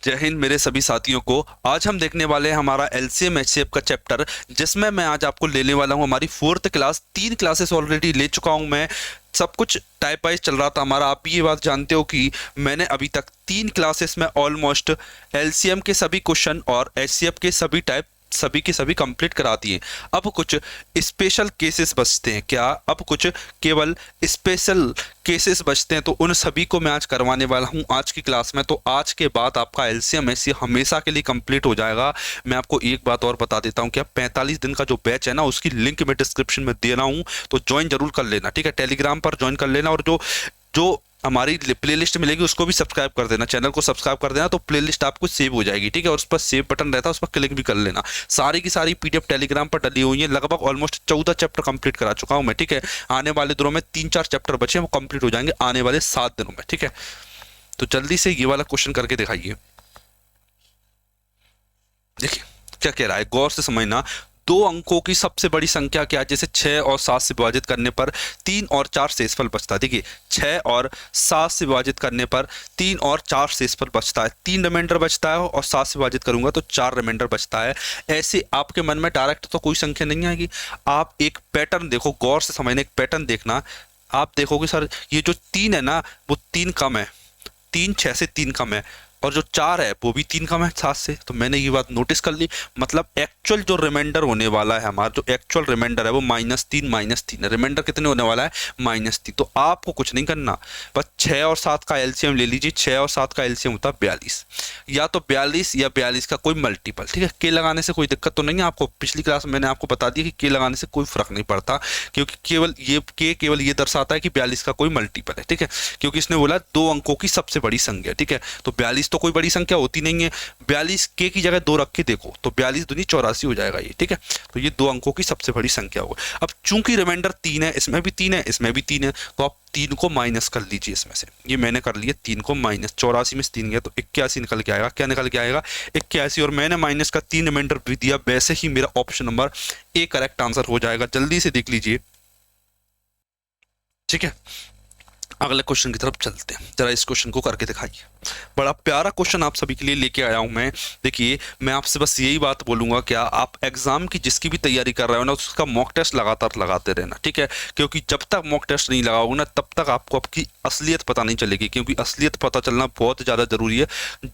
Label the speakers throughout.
Speaker 1: जय हिंद मेरे सभी साथियों को। आज हम देखने वाले हैं हमारा एलसीएम एचसीएफ का चैप्टर, जिसमें मैं आज आपको लेने वाला हूं हमारी फोर्थ क्लास। 3 क्लासेस ऑलरेडी ले चुका हूं मैं। सब कुछ टाइप वाइज चल रहा था हमारा। आप ये बात जानते हो कि मैंने अभी तक 3 क्लासेस में ऑलमोस्ट एलसीएम के सभी क्वेश्चन और एचसीएफ के सभी टाइप सभी के सभी कंप्लीट करा दिए। अब कुछ स्पेशल केसेस बचते हैं। क्या अब कुछ केवल स्पेशल केसेस बचते हैं, तो उन सभी को मैं आज करवाने वाला हूं आज की क्लास में। तो आज के बाद आपका एलसीएम एचसीएफ हमेशा के लिए कंप्लीट हो जाएगा। मैं आपको एक बात और बता देता हूं कि 45 दिन का जो बैच है ना, उसकी लिंक मैं डिस्क्रिप्शन में दे रहा हूं, तो ज्वाइन जरूर कर लेना, ठीक है। टेलीग्राम पर ज्वाइन कर लेना, और जो जो हमारी प्लेलिस्ट मिलेगी उसको भी सब्सक्राइब कर देना, चैनल को सब्सक्राइब कर देना, तो प्लेलिस्ट आपको सेव हो जाएगी, ठीक है। और उस पर सेव बटन रहता है, उस पर क्लिक भी कर लेना। सारी की सारी पीडीएफ टेलीग्राम पर डली हुई है। लगभग ऑलमोस्ट 14 चैप्टर कंप्लीट करा चुका हूं मैं, ठीक है। आने वाले दिनों में 3-4 चैप्टर बचे हैं, वो कंप्लीट हो जाएंगे आने वाले 7 दिनों में, ठीक है। तो जल्दी से ये वाला क्वेश्चन करके दिखाइए। देखिए क्या कह रहा है, गौर से समझना। दो अंकों की सबसे बड़ी संख्या क्या है? जैसे 6 और 7 से विभाजित करने पर 3 और 4 शेषफल बचता है। देखिए 6 और 7 से विभाजित करने पर 3 और 4 शेषफल बचता है। 3 रिमाइंडर बचता है, और 7 से विभाजित करूंगा तो 4 रिमाइंडर बचता है। ऐसे आपके मन में डायरेक्ट तो कोई संख्या नहीं आएगी। आप एक पैटर्न देखो, गौर से समझना, एक पैटर्न देखना। आप देखोगे सर ये जो 3 है ना, वो 3 कम है। 3 6 से 3 कम है, और जो 4 है वो भी 3 कम है 7 से। तो मैंने ये बात नोटिस कर ली। मतलब एक्चुअल जो रिमाइंडर होने वाला है, हमारा जो एक्चुअल रिमाइंडर है वो -3 रिमाइंडर कितने होने वाला है? -3। तो आपको कुछ नहीं करना, बस 6 और 7 का एलसीएम ले लीजिए। 6 और 7 का एलसीएम होता है 42, या तो 42 या 42 का कोई मल्टीपल, ठीक है। के लगाने से कोई दिक्कत तो नहीं है आपको। पिछली क्लास में मैंने आपको बता दिया कि के लगाने से कोई फर्क नहीं पड़ता, क्योंकि केवल ये दर्शाता है कि 42 का कोई मल्टीपल है, ठीक है। क्योंकि इसने बोला 2 अंकों की सबसे बड़ी संख्या, ठीक है। तो 42 तो कोई बड़ी संख्या होती नहीं है। 42 के की जगह 2 रख के देखो तो 42 दूनी 84 हो जाएगा ये, ठीक है। तो ये 2 अंकों की सबसे बड़ी संख्या होगी। अब चूंकि रिमाइंडर 3 है, इसमें भी 3 है, इसमें भी 3 है, तो आप 3 को माइनस कर लीजिए इसमें से। ये मैंने कर लिया 3 को माइनस। 84 में से 3 गया तो 81 निकल के आएगा। क्या निकल के आएगा? 81। और मैंने माइनस का 3 रिमाइंडर भी दिया, वैसे ही मेरा option number A correct answer हो जाएगा। जल्दी से देख लीजिए, ठीक है। अगले क्वेश्चन की तरफ चलते हैं। जरा इस क्वेश्चन को करके दिखाइए। बड़ा प्यारा क्वेश्चन आप सभी के लिए लेके आया हूं मैं। देखिए मैं आपसे बस यही बात बोलूंगा, क्या आप एग्जाम की जिसकी भी तैयारी कर रहे हो ना, उसका मॉक टेस्ट लगातार लगाते रहना, ठीक है। क्योंकि जब तक मॉक टेस्ट नहीं लगाओगे ना, तब तक आपको आपकी असलियत पता नहीं चलेगी। क्योंकि असलियत पता चलना बहुत ज़्यादा जरूरी है।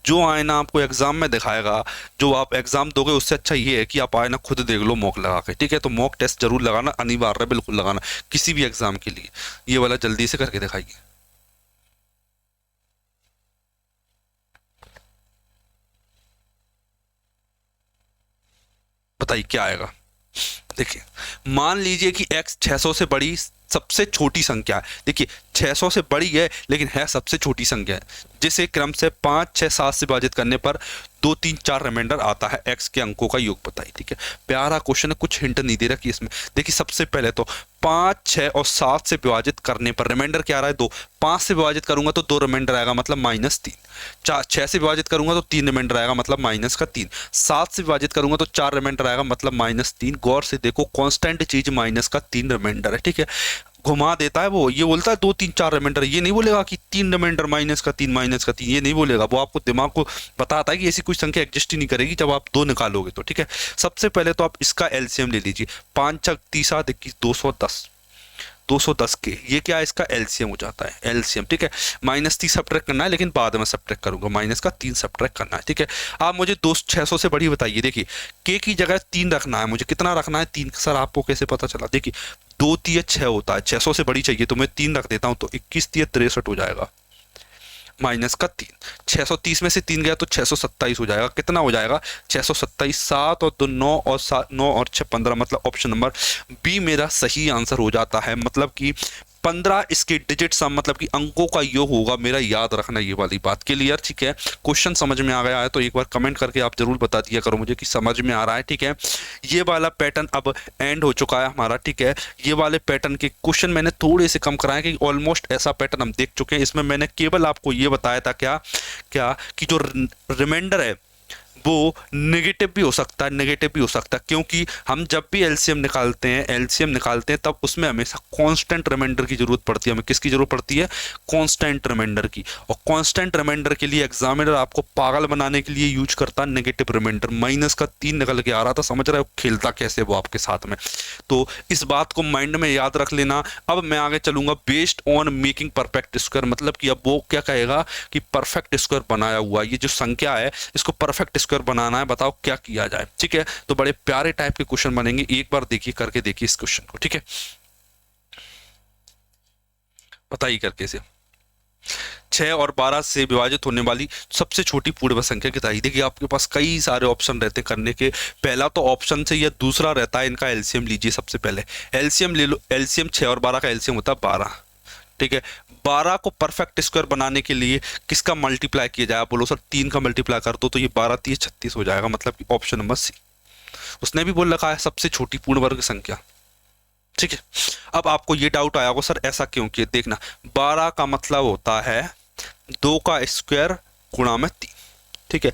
Speaker 1: जो आईना आपको एग्जाम में दिखाएगा, जो आप एग्जाम दोगे, उससे अच्छा ये है कि आप आईना खुद देख लो मॉक लगा के, ठीक है। तो मॉक टेस्ट जरूर लगाना अनिवार्य है, बिल्कुल लगाना किसी भी एग्जाम के लिए। ये वाला जल्दी से करके दिखाइए। बताइए क्या आएगा। देखिए मान लीजिए कि x 600 से बड़ी सबसे छोटी संख्या है। देखिए 600 से बड़ी है लेकिन है सबसे छोटी संख्या है, जिसे क्रम से 5 6 7 से विभाजित करने पर 2 3 4 रिमाइंडर आता है। x के अंकों का योग बताइए, ठीक है। प्यारा क्वेश्चन है, कुछ हिंट नहीं दे रखी इसमें। देखिए सबसे पहले तो 5 6 और 7 से विभाजित करने पर रिमाइंडर क्या आ रहा है? 2। 5 से विभाजित करूंगा तो 2 रिमाइंडर आएगा, मतलब -3। 6 से विभाजित करूंगा तो 3 रिमाइंडर आएगा, मतलब -3। 7 से विभाजित करूंगा तो 4 रिमाइंडर आएगा, मतलब -3। गौर से देखो, कांस्टेंट चीज -3 रिमाइंडर है, ठीक है। घुमा देता है वो, ये बोलता है 2 3 4 रिमाइंडर, ये नहीं बोलेगा कि 3 रिमाइंडर -3, ये नहीं बोलेगा। वो आपको दिमाग को बताता है कि ऐसी कोई संख्या एग्जिस्ट ही नहीं करेगी जब आप 2 निकालोगे तो, ठीक है। सबसे पहले तो आप इसका एलसीएम ले लीजिए। 5 6 30 21 210। 210 के ये क्या है? इसका एलसीएम हो जाता है, एलसीएम, ठीक है। -3 सब्ट्रैक्ट करना है, लेकिन बाद में सब्ट्रैक्ट करूंगा। माइनस का 3 सब्ट्रैक्ट करना है, ठीक है। आप मुझे 600 से बड़ी बताइए। देखिए के की जगह 3 रखना है मुझे। कितना रखना है? 3। सर आपको कैसे पता चला? देखिए 2 3 6 होता है, 600 से बड़ी चाहिए तो मैं 3 रख देता हूं, तो 21 3 63 हो जाएगा। माइनस का 3। 630 में से 3 गया तो 627 हो जाएगा। कितना हो जाएगा? 627। 7 और 2 9, और 7 9 और 6 15, मतलब ऑप्शन नंबर बी मेरा सही आंसर हो जाता है। मतलब कि 15 इसके डिजिट सम, मतलब कि अंकों का योग होगा मेरा। याद रखना ये वाली बात। क्लियर? ठीक है। क्वेश्चन समझ में आ गया है तो एक बार कमेंट करके आप जरूर बता दिया करो मुझे कि समझ में आ रहा है, ठीक है। ये वाला पैटर्न अब एंड हो चुका है हमारा, ठीक है। ये वाले पैटर्न के क्वेश्चन मैंने थोड़े से कम कराए कि ऑलमोस्ट ऐसा पैटर्न हम देख चुके हैं। इसमें मैंने केवल आपको ये बताया था क्या क्या कि जो रिमाइंडर है, वो नेगेटिव भी हो सकता है, नेगेटिव भी हो सकता है, क्योंकि हम जब भी एलसीएम निकालते हैं तब उसमें हमेशा कांस्टेंट रिमाइंडर की जरूरत पड़ती है। हमें किसकी जरूरत पड़ती है? कांस्टेंट रिमाइंडर की। और कांस्टेंट रिमाइंडर के लिए एग्जामिनर आपको पागल बनाने के लिए यूज करता है नेगेटिव रिमाइंडर। माइनस का 3 निकल के आ रहा था, समझ रहे हो खेलता कैसे वो आपके साथ में। तो इस बात को माइंड में याद रख लेना। अब मैं आगे चलूंगा based on making perfect square, मतलब कि अब वो क्या कहेगा कि परफेक्ट स्क्वायर बनाया हुआ ये जो संख्या है इसको परफेक्ट स्क्वायर बनाना है, बताओ क्या किया जाए। ठीक है, तो बड़े प्यारे टाइप के क्वेश्चन बनेंगे, एक बार देखिए करके देखिए इस क्वेश्चन को। ठीक है, बताइए करके से 6 और 12 से विभाजित होने वाली सबसे छोटी पूर्ण संख्या बताइए। देखिए आपके पास कई सारे ऑप्शन रहते हैं करने के। पहला तो ऑप्शन से या दूसरा रहता है इनका एलसीएम लीजिए। सबसे पहले एलसीएम ले लो। एलसीएम 6 और 12 का एलसीएम होता है 12। ठीक है, 12 को परफेक्ट स्क्वायर बनाने के लिए किसका मल्टीप्लाई किया जाए? आप बोलो सर 3 का मल्टीप्लाई कर दो तो ये 12 3 36 हो जाएगा, मतलब कि ऑप्शन नंबर सी। उसने भी बोल रखा है सबसे छोटी पूर्ण वर्ग संख्या। ठीक है, अब आपको ये डाउट आया होगा सर ऐसा क्यों किया? देखना, 12 का मतलब होता है 2 का स्क्वायर गुणा में 3। ठीक है,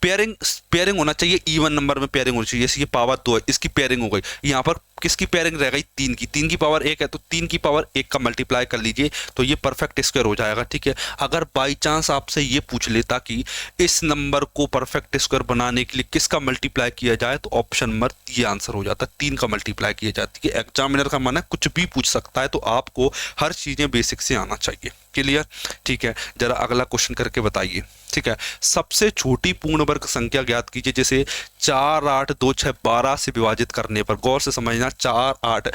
Speaker 1: पेयरिंग पेयरिंग होना चाहिए, इवन नंबर में पेयरिंग होनी चाहिए। जैसे ये पावर 2 है, इसकी पेयरिंग हो गई। यहाँ पर किसकी पेयरिंग रह गई? 3 की पावर 1 है तो 3 की पावर 1 का मल्टीप्लाई कर लीजिए तो ये परफेक्ट स्क्वायर हो जाएगा। ठीक है, अगर बाई चांस आपसे ये पूछ लेता कि इस नंबर को परफेक्ट स्क्वायर बनाने के लिए किसका मल्टीप्लाई किया जाए तो ऑप्शन नंबर ये आंसर हो जाता है, 3 का मल्टीप्लाई किया जाता है। एग्जामिनर का मन है कुछ भी पूछ सकता है, तो आपको हर चीजें बेसिक से आना चाहिए। क्लियर? ठीक है, जरा अगला क्वेश्चन करके बताइए। ठीक है, सबसे छोटी पूर्ण वर्ग संख्या ज्ञात कीजिए। जैसे 4 8 2 6 12 से विभाजित करने पर, गौर से समझना, 4 8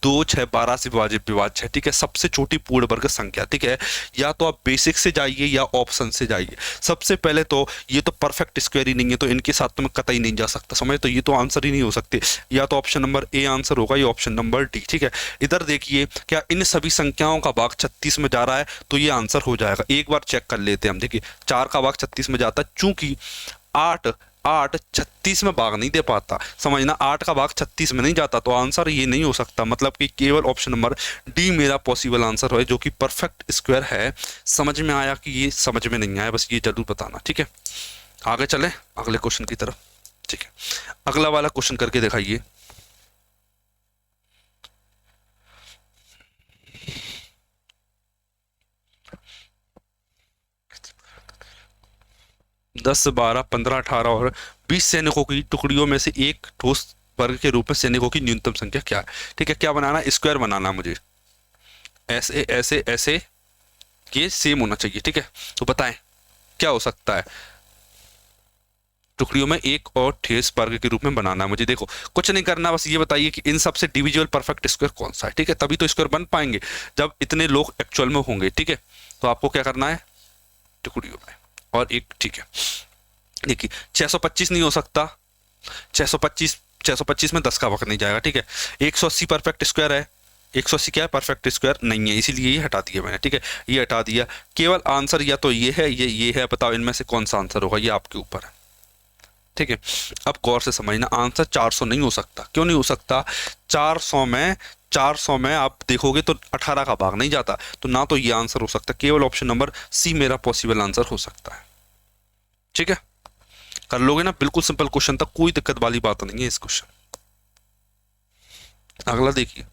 Speaker 1: 2 6 12 से विभाज्य है। ठीक है, सबसे छोटी पूर्ण वर्ग संख्या। ठीक है, या तो आप बेसिक से जाइए या ऑप्शन से जाइए। सबसे पहले तो ये तो परफेक्ट स्क्वायर ही नहीं है, तो इनके साथ तो मैं कतई नहीं जा सकता, समझ। तो ये तो आंसर ही नहीं हो सकते, या तो ऑप्शन नंबर ए आंसर होगा या ऑप्शन नंबर डी। ठीक है, इधर देखिए क्या इन सभी संख्याओं का भाग 36 में जा रहा है तो ये आंसर हो जाएगा। एक बार चेक कर लेते हैं हम। देखिए 4 का भाग 36 में जाता है, चूंकि 8 8 36 में भाग नहीं दे पाता, समझना, 8 का भाग 36 में नहीं जाता, तो आंसर ये नहीं हो सकता। मतलब कि केवल ऑप्शन नंबर डी मेरा पॉसिबल आंसर है, जो कि परफेक्ट स्क्वायर है। समझ में आया कि ये समझ में नहीं आया, बस ये जरूर बताना। ठीक है, आगे चले अगले क्वेश्चन की तरफ। ठीक है, अगला वाला क्वेश्चन करके दिखाइए। दस 12 15 18 और 20 सैनिकों की टुकड़ियों में से एक ठोस वर्ग के रूप में सैनिकों की न्यूनतम संख्या क्या है? ठीक है, क्या बनाना? स्क्वायर बनाना मुझे। ऐसे ऐसे ऐसे ये सेम होना चाहिए। ठीक है, तो बताएं क्या हो सकता है? टुकड़ियों में एक और ठोस वर्ग के रूप में बनाना है मुझे। देखो कुछ नहीं करना, बस ये बताइए कि इन सबसे डिविजिबल परफेक्ट स्क्वायर कौन सा है। ठीक है, तभी तो स्क्वायर बन पाएंगे जब इतने लोग एक्चुअल में होंगे। ठीक है, तो आपको क्या करना है? टुकड़ियों में और एक। ठीक है, देखिए 625 नहीं हो सकता, 625 में 10 का वक्त नहीं जाएगा। ठीक है, 180 परफेक्ट स्क्वायर है, 180 क्या है? परफेक्ट स्क्वायर नहीं है, इसीलिए ये हटा दिया मैंने। ठीक है, ये हटा दिया। केवल आंसर या तो ये है ये है, बताओ इनमें से कौन सा आंसर होगा, ये आपके ऊपर है। ठीक है, अब गौर से समझना, आंसर 400 नहीं हो सकता। क्यों नहीं हो सकता? 400 में आप देखोगे तो 18 का भाग नहीं जाता, तो ना तो ये आंसर हो सकता। केवल ऑप्शन नंबर सी मेरा पॉसिबल आंसर हो सकता है। ठीक है, कर लोगे ना? बिल्कुल सिंपल क्वेश्चन था, कोई दिक्कत वाली बात नहीं है इस क्वेश्चन। अगला देखिए।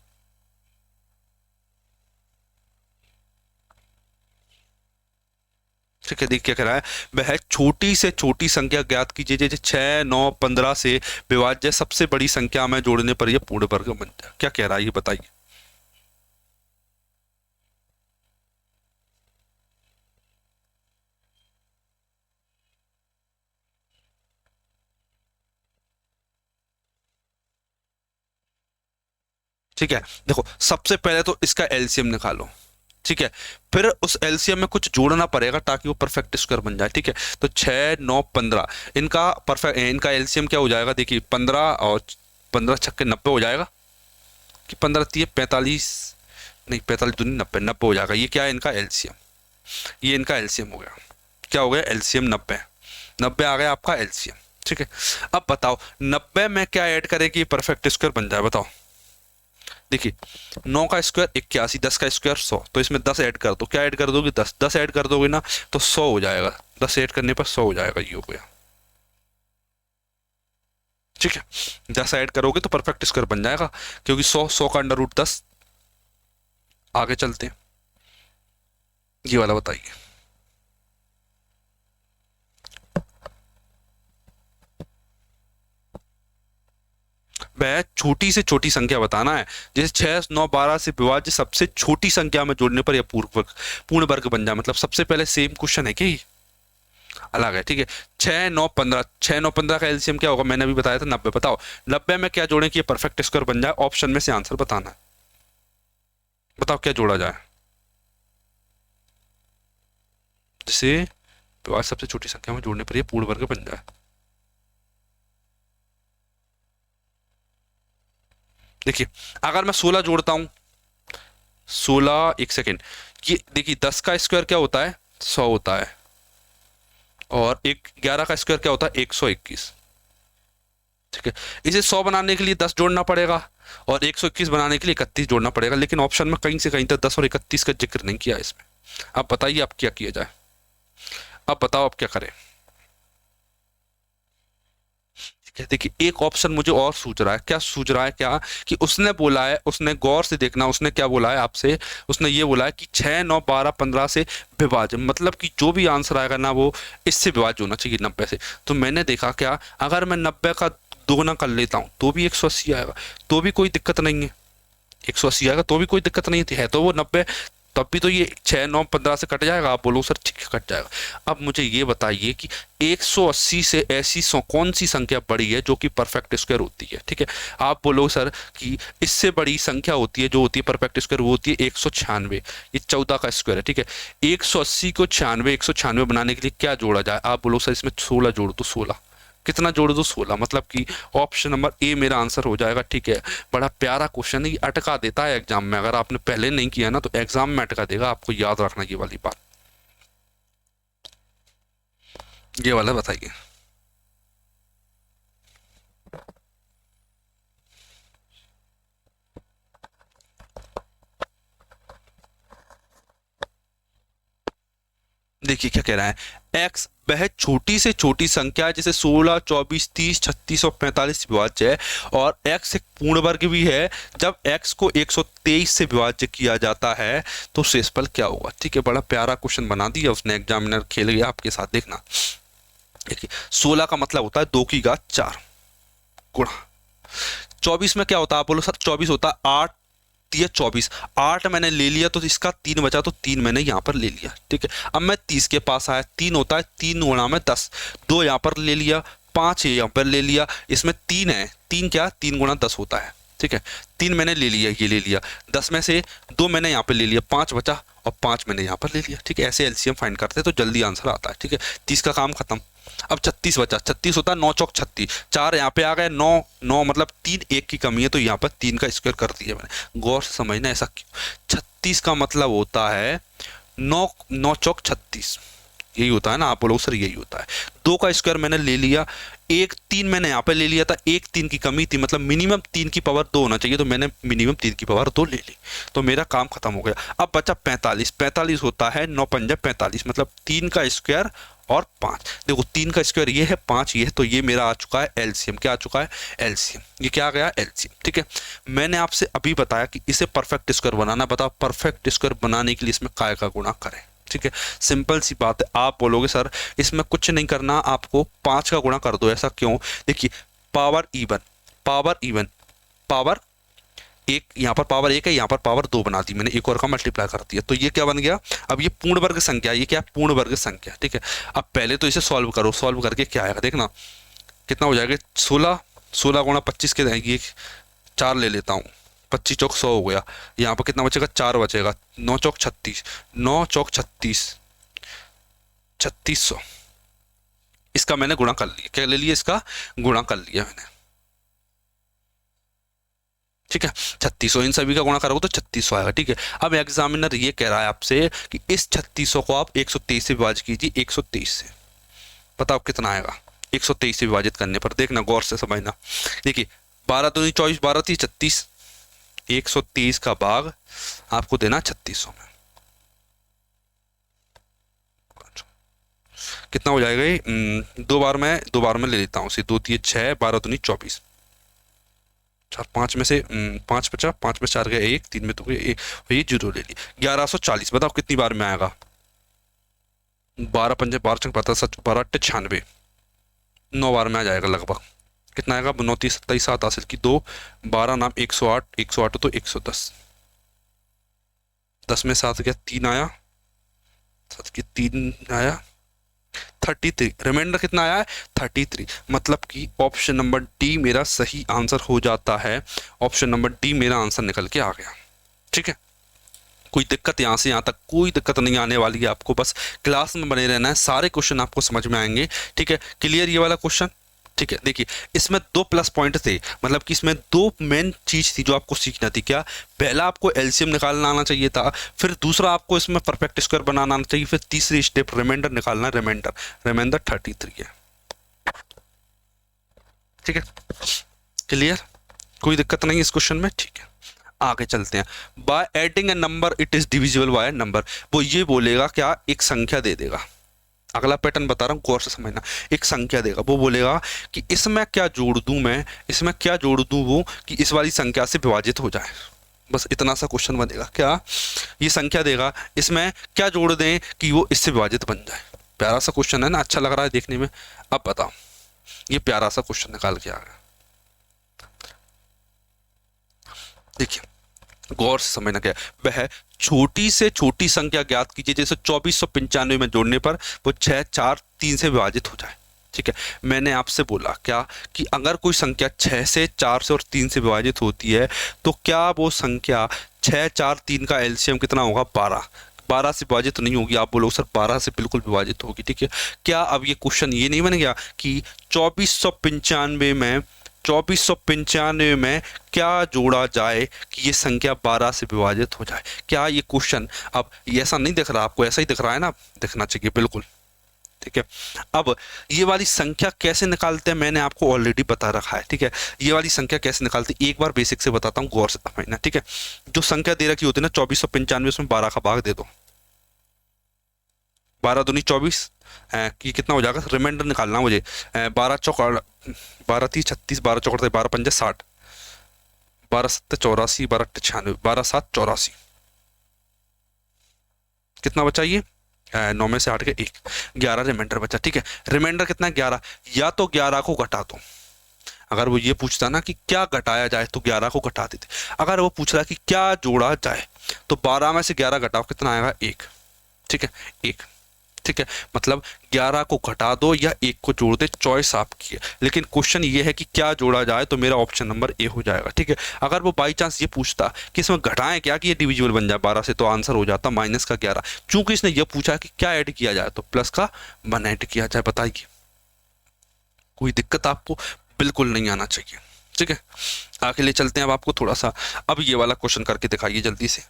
Speaker 1: ठीक है, देखिए क्या कह रहा है, वह छोटी से छोटी संख्या ज्ञात कीजिए जैसे 6 9 15 से विभाज्य सबसे बड़ी संख्या में जोड़ने पर यह पूर्ण वर्ग बन जाए। क्या कह रहा है ये बताइए। ठीक है, देखो सबसे पहले तो इसका एलसीएम निकालो। ठीक है, फिर उस एलसीएम में कुछ जोड़ना पड़ेगा ताकि वो परफेक्ट स्क्वायर बन जाए। ठीक है, तो 6 9 15 इनका एलसीएम क्या हो जाएगा? देखिए 15 और 15 छक्के 90 हो जाएगा, कि 15 3 45, नहीं 45 दूनी 90 90 हो जाएगा। ये क्या है? इनका एलसीएम। ये इनका एलसीएम हो गया। क्या हो गया? एलसीएम 90 90 आ गया आपका एलसीएम। ठीक है, अब बताओ 90 में क्या ऐड करें कि परफेक्ट स्क्वायर बन जाए, बताओ। देखिए 9 का स्क्वायर 81, 10 का स्क्वायर 100, तो इसमें 10 ऐड कर दो। क्या ऐड कर दोगे? 10 10 ऐड कर दोगे ना तो 100 हो जाएगा। 10 ऐड करने पर 100 हो जाएगा, ये हो गया। ठीक है, 10 ऐड करोगे तो परफेक्ट स्क्वायर बन जाएगा, क्योंकि 100 का अंडर रूट 10। आगे चलते हैं, ये वाला बताइए। वह छोटी से छोटी संख्या बताना है, जैसे 6, 9, 12 से विभाज्य सबसे छोटी संख्या में जोड़ने पर यह पूर्ण वर्ग बन जाए। मतलब सबसे पहले सेम क्वेश्चन है कि अलग है, ठीक है। 6, 9, 15, 6, 9, 15 का एलसीएम क्या होगा, मैंने अभी बताया था 90। बताओ 90 में क्या जोड़ें कि ये परफेक्ट स्क्वायर बन जाए, ऑप्शन में से आंसर बताना है। बताओ क्या जोड़ा जाए, जिसे विभाज्य सबसे छोटी संख्या में जोड़ने पर ये पूर्ण वर्ग बन जाए। देखिए अगर मैं 16 जोड़ता हूं, 16, एक सेकेंड, ये देखिए 10 का स्क्वायर क्या होता है, 100 होता है, और 11 का स्क्वायर क्या होता है, 121। ठीक है, इसे 100 बनाने के लिए 10 जोड़ना पड़ेगा, और 121 बनाने के लिए 31 जोड़ना पड़ेगा, लेकिन ऑप्शन में कहीं से कहीं तक 10 और 31 का जिक्र नहीं किया इसमें। अब बताइए अब क्या किया जाए, अब बताओ अब क्या करें। देखिए एक ऑप्शन मुझे और सूझ रहा है, क्या सूझ रहा है, क्या कि उसने बोला है, उसने गौर से देखना, उसने क्या बोला है आपसे, उसने ये बोला है कि 6, 9, 12, 15 से विभाजन, मतलब कि जो भी आंसर आएगा ना वो इससे विभाज्य होना चाहिए 90 से। तो मैंने देखा क्या, अगर मैं 90 का दोगुना कर लेता हूँ तो भी 180 आएगा, तो भी कोई दिक्कत नहीं है, 180 आएगा तो भी कोई दिक्कत नहीं थी, है तो वो 90, तब भी तो ये 6, 9, 15 से कट जाएगा। आप बोलो सर ठीक है कट जाएगा। अब मुझे ये बताइए कि 180 से ऐसी कौन सी संख्या बड़ी है जो कि परफेक्ट स्क्वायर होती है। ठीक है, आप बोलो सर कि इससे बड़ी संख्या होती है जो होती है परफेक्ट स्क्वायर, वो होती है 196, ये 14 का स्क्वायर है। ठीक है, 180 को 96, 196 बनाने के लिए क्या जोड़ा जाए, आप बोलो सर इसमें 16 जोड़ दो, 16 कितना जोड़ दो, 16, मतलब कि ऑप्शन नंबर ए मेरा आंसर हो जाएगा। ठीक है, बड़ा प्यारा क्वेश्चन है, ये अटका देता है एग्जाम में, अगर आपने पहले नहीं किया ना तो एग्जाम में अटका देगा, आपको याद रखना ये वाली बात। ये वाला बताइए। देखिए क्या कह रहा है, x वह छोटी से छोटी संख्या है जिसे 16, 24, 30, 36 और 45 विभाज्य है, और x एक पूर्ण वर्ग भी है। जब x को 123 से विभाज्य किया जाता है तो शेषफल क्या होगा। ठीक है, बड़ा प्यारा क्वेश्चन बना दिया उसने, एग्जामिनर खेल गया आपके साथ। देखना देखिए 16 का मतलब होता है 2 की घात 4 गुणा, 24 में क्या होता है, आप बोलो सर 24 होता है 8, दिया 24, 8 मैंने ले लिया तो इसका 3 बचा, तो 3 मैंने यहाँ पर ले लिया। ठीक है, अब मैं 30 के पास आया, 3 होता है 3 गुणा में 10, 2 यहाँ पर ले लिया, 5 यहाँ पर ले लिया, इसमें 3 है, 3 क्या 3 गुणा 10 होता है। ठीक है, 3 मैंने ले लिया, ये ले लिया, 10 में से 2 मैंने यहाँ पे ले लिया, 5 बचा, और 5 मैंने यहाँ पर ले लिया। ठीक है, ऐसे एलसीएम फाइंड करते हैं तो जल्दी आंसर आता है। ठीक है, 30 का काम खत्म। अब 36 बचा, 36 होता है 9 चौक 36, 4 यहाँ पे आ गए, 9, 9 मतलब 3, 1 की कमी है तो यहाँ पर 3 का स्क्वायर कर दिया मैंने। गौर से समझना ऐसा क्यों, 36 का मतलब होता है 9, 9 चौक 36, यही होता है ना, आप बोलो सर यही होता है। 2 का स्क्वायर मैंने ले लिया, 1, 3 मैंने यहाँ पे ले लिया था, 1, 3 की कमी थी, मतलब मिनिमम 3 की पावर 2 होना चाहिए, तो मैंने मिनिमम 3 की पावर 2 ले ली, तो मेरा काम खत्म हो गया। अब बचा 45, 45 होता है 9 पंजा 45, मतलब 3 का स्क्वायर और 5, देखो 3 का स्क्वायर ये है, 5 ये है, तो ये मेरा आ चुका है एलसीएम। क्या आ चुका है, एलसीएम, ये क्या आ गया एलसीएम। ठीक है, मैंने आपसे अभी बताया कि इसे परफेक्ट स्क्वायर बनाना, बताओ परफेक्ट स्क्वायर बनाने के लिए इसमें काय का गुणा करें। ठीक है, सिंपल सी बात है। आप बोलोगे सर इसमें कुछ नहीं करना, आपको 5 का गुणा कर दो, ऐसा क्यों, देखिए power even, power even, power एक, यहाँ पर पावर 1 है, यहाँ पर पावर 2 बना दी मैंने, एक और का मल्टीप्लाई कर दिया, तो ये क्या बन गया, अब ये पूर्ण वर्ग संख्या, ये क्या पूर्ण वर्ग संख्या। ठीक है, अब पहले तो इसे सॉल्व करो, सॉल्व करके क्या आएगा देखना, कितना हो जाएगा 16, 16 गुणा 25 के जाएगी, 4 ले लेता हूँ, 25 चौक 100 हो गया, यहाँ पर कितना बचेगा 4 बचेगा, 9 चौक 36, 9 चौक 36, 3600, इसका मैंने गुणा कर लिया, क्या ले लिया, इसका गुणा कर लिया मैंने। ठीक है, 3600, इन सभी का गुणा करोगे तो 3600 आएगा। ठीक है, अब एग्जामिनर ये कह रहा है आपसे कि इस 3600 को आप 123 से विभाजित कीजिए, 123 से, बताओ कितना आएगा 123 से विभाजित करने पर, देखना गौर से समझना। देखिए 12 दूनी 24, 12 3 36, 123 का भाग आपको देना 3600 में, कितना हो जाएगा ये? दो बार में ले लेता हूँ इसे। 2 3 6, 12 दूनी 24, 4 5 में से 5 बचा, 5 में 4 गया 1, 3 में तो ये 0 ले ली। 1140 बताओ कितनी बार में आएगा? 12 पंजे 12 चंग 12 96, 9 बार में आ जाएगा लगभग। कितना आएगा? 9 30 27 7 हासिल की 2, 12 नाम 108, 108 तो 110, 10 में 7 गया 3 आया, 7 की 3 आया 33। रिमाइंडर कितना आया है? 33। मतलब कि ऑप्शन नंबर डी मेरा सही आंसर हो जाता है। ऑप्शन नंबर डी मेरा आंसर निकल के आ गया। ठीक है, कोई दिक्कत यहाँ से यहाँ तक कोई दिक्कत नहीं आने वाली है आपको, बस क्लास में बने रहना है, सारे क्वेश्चन आपको समझ में आएंगे। ठीक है, क्लियर ये वाला क्वेश्चन? ठीक है, देखिए इसमें 2 प्लस पॉइंट थे, मतलब कि इसमें 2 मेन चीज थी जो आपको सीखना थी। क्या? पहला आपको एलसीएम निकालना आना चाहिए था, फिर दूसरा आपको इसमें परफेक्ट स्क्वायर बनाना आना चाहिए, फिर तीसरी स्टेप रिमाइंडर निकालना। रिमाइंडर 33 है। ठीक है, क्लियर? कोई दिक्कत नहीं इस क्वेश्चन में। ठीक है, आगे चलते हैं। By adding A number it is divisible by number. वो ये बोलेगा क्या? एक संख्या दे देगा। अगला पैटर्न बता रहा हूँ, गौर से समझना। एक संख्या देगा, वो बोलेगा कि इसमें क्या जोड़ दूं मैं, इसमें क्या जोड़ दूं वो कि इस वाली संख्या से विभाजित हो जाए। बस इतना सा क्वेश्चन बनेगा। क्या? ये संख्या देगा, इसमें क्या जोड़ दें कि वो इससे विभाजित बन जाए। प्यारा सा क्वेश्चन है ना, अच्छा लग रहा है देखने में। अब बताओ, ये प्यारा सा क्वेश्चन निकाल के आ गया। देखिए गौर से समझना क्या है। वह छोटी से छोटी संख्या ज्ञात कीजिए, जैसे 2495 में जोड़ने पर वो 6 4 3 से विभाजित हो जाए। ठीक है, मैंने आपसे बोला क्या कि अगर कोई संख्या 6 से 4 से और 3 से विभाजित होती है तो क्या वो संख्या 6 4 3 का एलसीएम कितना होगा? 12। 12 से विभाजित नहीं होगी। आप बोलोगे सर 12 से बिल्कुल विभाजित होगी। ठीक है, क्या अब ये क्वेश्चन ये नहीं बन गया कि 2495 में क्या जोड़ा जाए कि ये संख्या 12 से विभाजित हो जाए? क्या ये क्वेश्चन अब ये ऐसा नहीं दिख रहा आपको? ऐसा ही दिख रहा है ना? दिखना चाहिए बिल्कुल। ठीक है, अब ये वाली संख्या कैसे निकालते हैं मैंने आपको ऑलरेडी बता रखा है। ठीक है, ये वाली संख्या कैसे निकालते हैं एक बार बेसिक से बताता हूँ, गौर से समझना। ठीक है, जो संख्या दे रखी होती है ना 2495, उसमें 12 का भाग दे दो। 12 दूनी 24, ये कितना हो जाएगा? रिमाइंडर निकालना मुझे। 12 चौक 12 30 36, 12 चौक 12 पंजे 60, 12 7 84, 12 96, 12 7 84। कितना बचा ये? 9 में से 8 के 1, 11 रिमाइंडर बचा। ठीक है, रिमाइंडर कितना है? 11। या तो 11 को घटा दो। अगर वो ये पूछता ना कि क्या घटाया जाए तो 11 को घटा देते। अगर वो पूछ रहा कि क्या जोड़ा जाए तो 12 में से 11 घटाओ, कितना आएगा? 1। ठीक है, 1। ठीक है, मतलब 11 को घटा दो या 1 को जोड़ दे, चॉइस आपकी है। लेकिन क्वेश्चन ये है कि क्या जोड़ा जाए, तो मेरा ऑप्शन नंबर ए हो जाएगा। ठीक है, अगर वो बाई चांस ये पूछता कि इसमें घटाएं क्या कि ये डिविजिबल बन जाए 12 से, तो आंसर हो जाता माइनस का 11। चूंकि इसने ये पूछा कि क्या ऐड किया जाए, तो प्लस का 1 ऐड किया जाए। बताइए, कोई दिक्कत आपको बिल्कुल नहीं आना चाहिए। ठीक है, आगे ले चलते हैं अब आपको थोड़ा सा। अब ये वाला क्वेश्चन करके दिखाइए जल्दी से।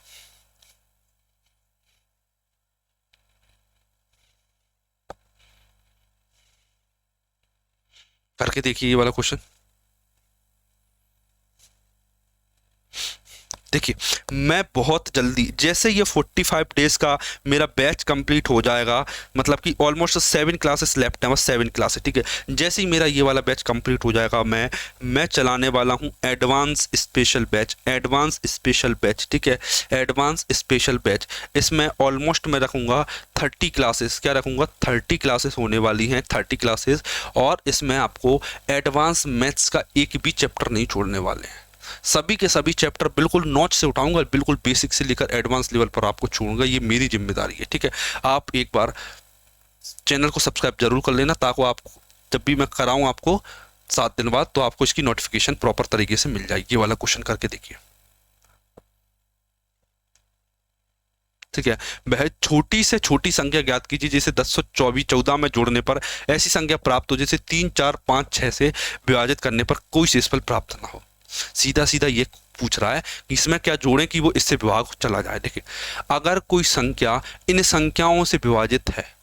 Speaker 1: करके देखिए ये वाला क्वेश्चन। देखिए मैं बहुत जल्दी, जैसे ये 45 डेज का मेरा बैच कंप्लीट हो जाएगा, मतलब कि ऑलमोस्ट 7 क्लासेस लेफ्ट हैं, बस 7 क्लासेस। ठीक है, जैसे ही मेरा ये वाला बैच कंप्लीट हो जाएगा, मैं चलाने वाला हूँ advance special batch. Advance special batch, ठीक है, एडवांस स्पेशल बैच। इसमें ऑलमोस्ट मैं रखूँगा 30 क्लासेस। क्या रखूँगा? 30 क्लासेस होने वाली हैं, 30 क्लासेस। और इसमें आपको एडवांस मैथ्स का एक भी चैप्टर नहीं छोड़ने वाले हैं। सभी के सभी चैप्टर बिल्कुल नॉट से उठाऊंगा, बिल्कुल बेसिक से लेकर एडवांस लेवल पर आपको छोड़ूंगा। ये मेरी जिम्मेदारी है। ठीक है, आप एक बार चैनल को सब्सक्राइब जरूर कर लेना, ताकि आपको जब भी मैं कराऊं आपको 7 दिन बाद, तो आपको इसकी नोटिफिकेशन प्रॉपर तरीके से मिल जाएगी। ये वाला क्वेश्चन करके देखिए। ठीक है, वह छोटी से छोटी संख्या ज्ञात कीजिए जैसे 1024 में जोड़ने पर ऐसी संख्या प्राप्त हो जैसे 3 4 5 6 से विभाजित करने पर कोई शेषफल प्राप्त ना हो। सीधा सीधा ये पूछ रहा है कि इसमें क्या जोड़ें कि वो इससे विभाग चला जाए। देखिए, अगर कोई संख्या इन संख्याओं से विभाजित है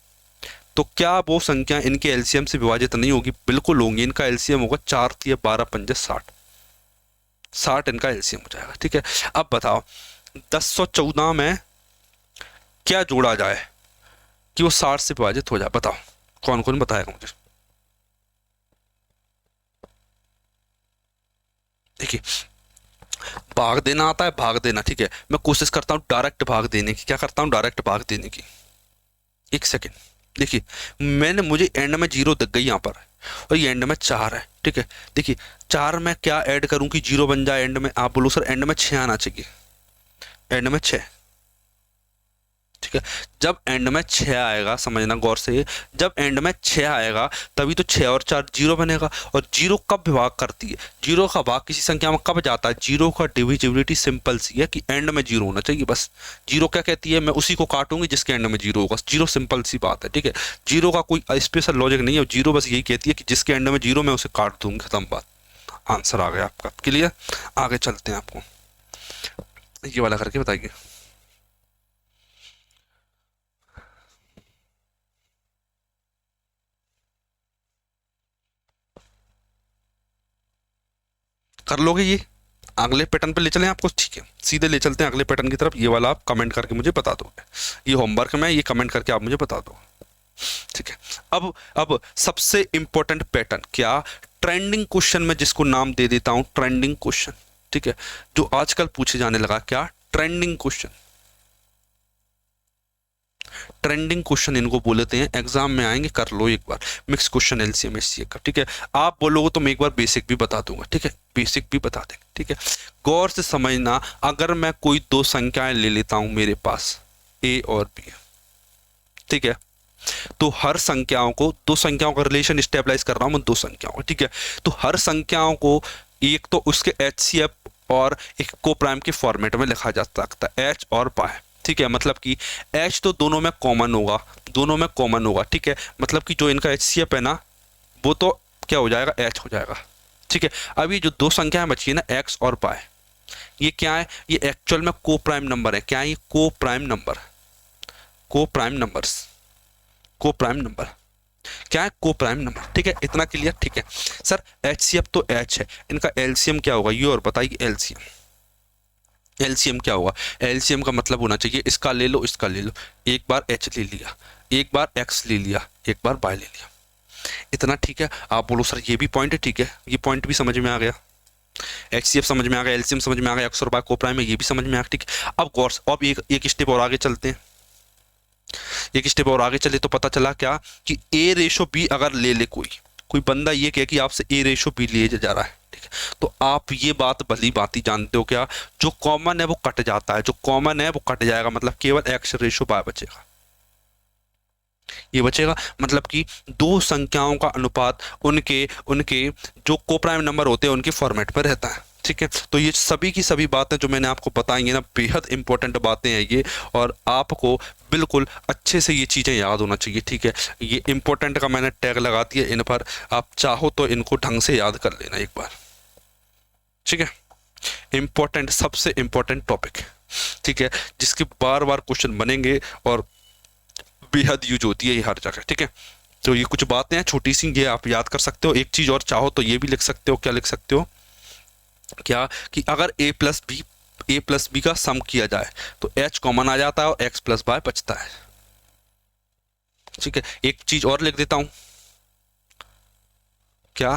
Speaker 1: तो क्या वो संख्या इनके एलसीएम से विभाजित नहीं होगी? बिल्कुल होंगी। इनका एलसीएम होगा 4 3 12 5 60, 60 इनका एलसीएम हो जाएगा। ठीक है, अब बताओ 1014 में क्या जोड़ा जाए कि वो 60 से विभाजित हो जाए? बताओ कौन कौन बताएगा मुझे? देखिए, भाग देना आता है, भाग देना, ठीक है, मैं कोशिश करता हूँ डायरेक्ट भाग देने की। क्या करता हूँ? डायरेक्ट भाग देने की। एक सेकेंड, देखिए, मुझे एंड में जीरो दिख गई यहाँ पर, और ये एंड में चार है, ठीक है। देखिए, चार में क्या ऐड करूं कि जीरो बन जाए एंड में? आप बोलो सर एंड में छः आना चाहिए, एंड में छः, ठीक है। जब एंड में छः आएगा, समझना गौर से, जब एंड में छः आएगा तभी तो छः और चार जीरो बनेगा। और जीरो कब विभाग करती है? जीरो का भाग किसी संख्या में कब जाता है? जीरो का डिविजिबिलिटी सिंपल सी है कि एंड में जीरो होना चाहिए, बस। जीरो क्या कहती है? मैं उसी को काटूंगी जिसके एंड में जीरो होगा। जीरो सिंपल सी बात है, ठीक है। जीरो का कोई स्पेशल लॉजिक नहीं है, जीरो बस यही कहती है कि जिसके एंड में जीरो मैं उसे काट दूंगी, खत्म बात। आंसर आ गया आपका, क्लियर। आगे चलते हैं, आपको ये वाला करके बताइए। कर लोगे ये? अगले पैटर्न पे ले चलें आपको? ठीक है, सीधे ले चलते हैं अगले पैटर्न की तरफ। ये वाला आप कमेंट करके मुझे बता दोगे, ये होमवर्क में, ये कमेंट करके आप मुझे बता दो, ठीक है। अब सबसे इंपॉर्टेंट पैटर्न क्या? ट्रेंडिंग क्वेश्चन में जिसको नाम दे देता हूं ट्रेंडिंग क्वेश्चन, ठीक है, जो आजकल पूछे जाने लगा। क्या? Trending question. ट्रेंडिंग क्वेश्चन इनको बोलते हैं, एग्जाम में आएंगे, कर लो एक बार। मिक्स क्वेश्चन एलसीएम एचसीएफ का, ठीक है। आप बोलोगे तो मैं एक बार बेसिक भी बता दूंगा, ठीक है, बेसिक भी बता देंगे, ठीक है। गौर से समझना, अगर मैं कोई दो संख्याएं ले लेता हूं मेरे पास, ए और बी, ठीक है, तो हर संख्याओं को, दो संख्याओं का रिलेशन स्टेबलाइज कर रहा हूं मैं, दो संख्याओं का, ठीक है। तो हर संख्याओं को एक तो उसके एचसीएफ और एक को प्राइम के फॉर्मेट में लिखा जा सकता है, एच और पाई, ठीक है। मतलब कि एच तो दोनों में कॉमन होगा, दोनों में कॉमन होगा, ठीक है। मतलब कि जो इनका एचसीएफ है ना, वो तो क्या हो जाएगा? एच हो जाएगा, ठीक है। अब ये जो दो संख्याएं बची है ना, एक्स और पाई, ये क्या है? ये एक्चुअल में को प्राइम नंबर है। क्या है ये? को प्राइम नंबर, को प्राइम नंबर्स, को प्राइम नंबर। क्या है? को प्राइम नंबर, ठीक है। इतना क्लियर, ठीक है। सर एचसीएफ तो एच है, इनका एलसीएम क्या होगा ये और बताइए? एलसीएम, एलसीएम क्या होगा? एलसीएम का मतलब होना चाहिए इसका ले लो, इसका ले लो। एक बार एच ले लिया, एक बार एक्स ले लिया, एक बार बाय ले लिया, इतना ठीक है। आप बोलो सर ये भी पॉइंट है, ठीक है, ये पॉइंट भी समझ में आ गया, एचसीएफ समझ में आ गया, एलसीएम समझ में आ गया, एक्स और बाय को प्राइम है, ये भी समझ में आ गया, ठीक है। अब गौर से, अब एक स्टेप और आगे चलते हैं, एक स्टेप और आगे चले तो पता चला क्या कि ए रेशो बी अगर ले ले कोई, कोई बंदा ये कहे कि आपसे ए रेशो बी ले जा रहा है, ठीक है, तो आप ये बात भली बात जानते हो क्या? जो कॉमन है वो कट जाता है, जो कॉमन है वो कट जाएगा, मतलब केवल एक्स रेशो बाय बचेगा, ये बचेगा। मतलब कि दो संख्याओं का अनुपात उनके उनके जो को प्राइम नंबर होते हैं उनके फॉर्मेट पर रहता है, ठीक है। तो ये सभी की सभी बातें जो मैंने आपको बताई है ना, बेहद इंपॉर्टेंट बातें हैं ये, और आपको बिल्कुल अच्छे से ये चीज़ें याद होना चाहिए, ठीक है। ये इंपॉर्टेंट का मैंने टैग लगा दिया इन पर, आप चाहो तो इनको ढंग से याद कर लेना एक बार, ठीक है। इंपॉर्टेंट, सबसे इंपॉर्टेंट टॉपिक, ठीक है, जिसके बार बार क्वेश्चन बनेंगे और बेहद यूज होती है ये हर जगह, ठीक है। तो ये कुछ बातें हैं छोटी सी, ये आप याद कर सकते हो। एक चीज़ और चाहो तो ये भी लिख सकते हो, क्या लिख सकते हो? क्या कि अगर ए प्लस बी का सम किया जाए तो एच कॉमन आ जाता है और एक्स प्लस वाई बचता है, ठीक है। एक चीज और लिख देता हूं, क्या?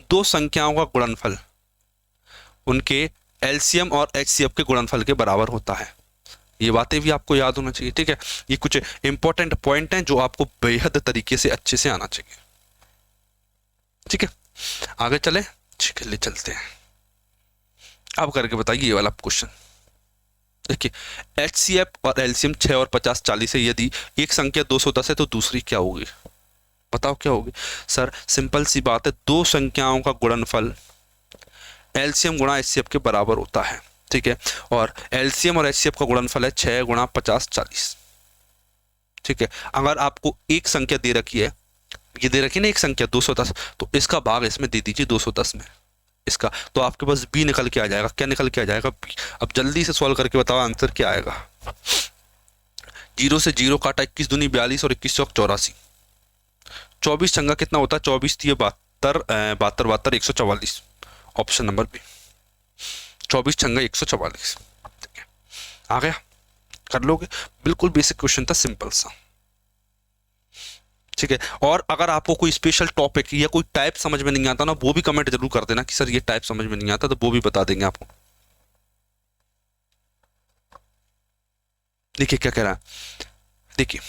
Speaker 1: दो संख्याओं का गुणनफल उनके एलसीएम और एचसीएफ के गुणनफल के बराबर होता है। ये बातें भी आपको याद होना चाहिए, ठीक है। ये कुछ इंपॉर्टेंट पॉइंट हैं जो आपको बेहद तरीके से अच्छे से आना चाहिए, ठीक है। आगे चले, ठीक है, ले चलते हैं। अब करके बताइए ये वाला क्वेश्चन। देखिए, एचसीएफ और एलसीएम 6 और 50 40 है। यदि एक संख्या 210 है तो दूसरी क्या होगी? बताओ क्या होगी? सर सिंपल सी बात है, दो संख्याओं का गुणनफल एलसीएम गुणा एचसीएफ के बराबर होता है, ठीक है। और एलसीएम और एचसीएफ का गुणनफल है 6 गुणा 50 40, ठीक है। अगर आपको एक संख्या दे रखी है, ये दे रखी है ना एक संख्या 210, तो इसका भाग इसमें दे दीजिए 210 में इसका, तो आपके पास बी निकल के आ जाएगा। क्या निकल के आ जाएगा? बी। अब जल्दी से सॉल्व करके बताओ आंसर क्या आएगा। 0 से 0 काटा, 21 दूनी 42 और 21 चौक 84, 24 छंगा कितना होता है? 24 दिए 72 144, ऑप्शन नंबर बी, 24 छंगा 144, ठीक है। आ गया? कर लोगे? बिल्कुल बेसिक क्वेश्चन था, सिंपल सा। ठीक है। और अगर आपको कोई स्पेशल टॉपिक या कोई टाइप समझ में नहीं आता ना, वो भी कमेंट जरूर कर देना कि सर ये टाइप समझ में नहीं आता, तो वो भी बता देंगे आपको। देखिए क्या कह रहा है, देखिए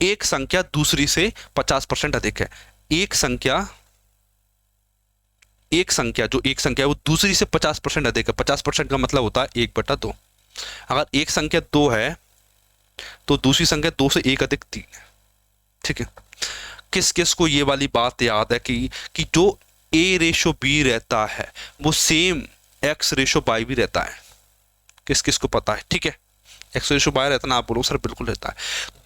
Speaker 1: एक संख्या दूसरी से 50% अधिक है। एक संख्या, एक संख्या जो एक संख्या है वो दूसरी से 50% अधिक है। 50% का मतलब होता है 1/2। अगर एक संख्या 2 है तो दूसरी संख्या 2 से 1 अधिक 3 है। ठीक है। किस किस को ये वाली बात याद है कि जो A/B रहता है वो सेम X/Y भी रहता है? किस किस को पता है? ठीक है, X/Y रहता ना, आप बोलो सर बिल्कुल रहता है।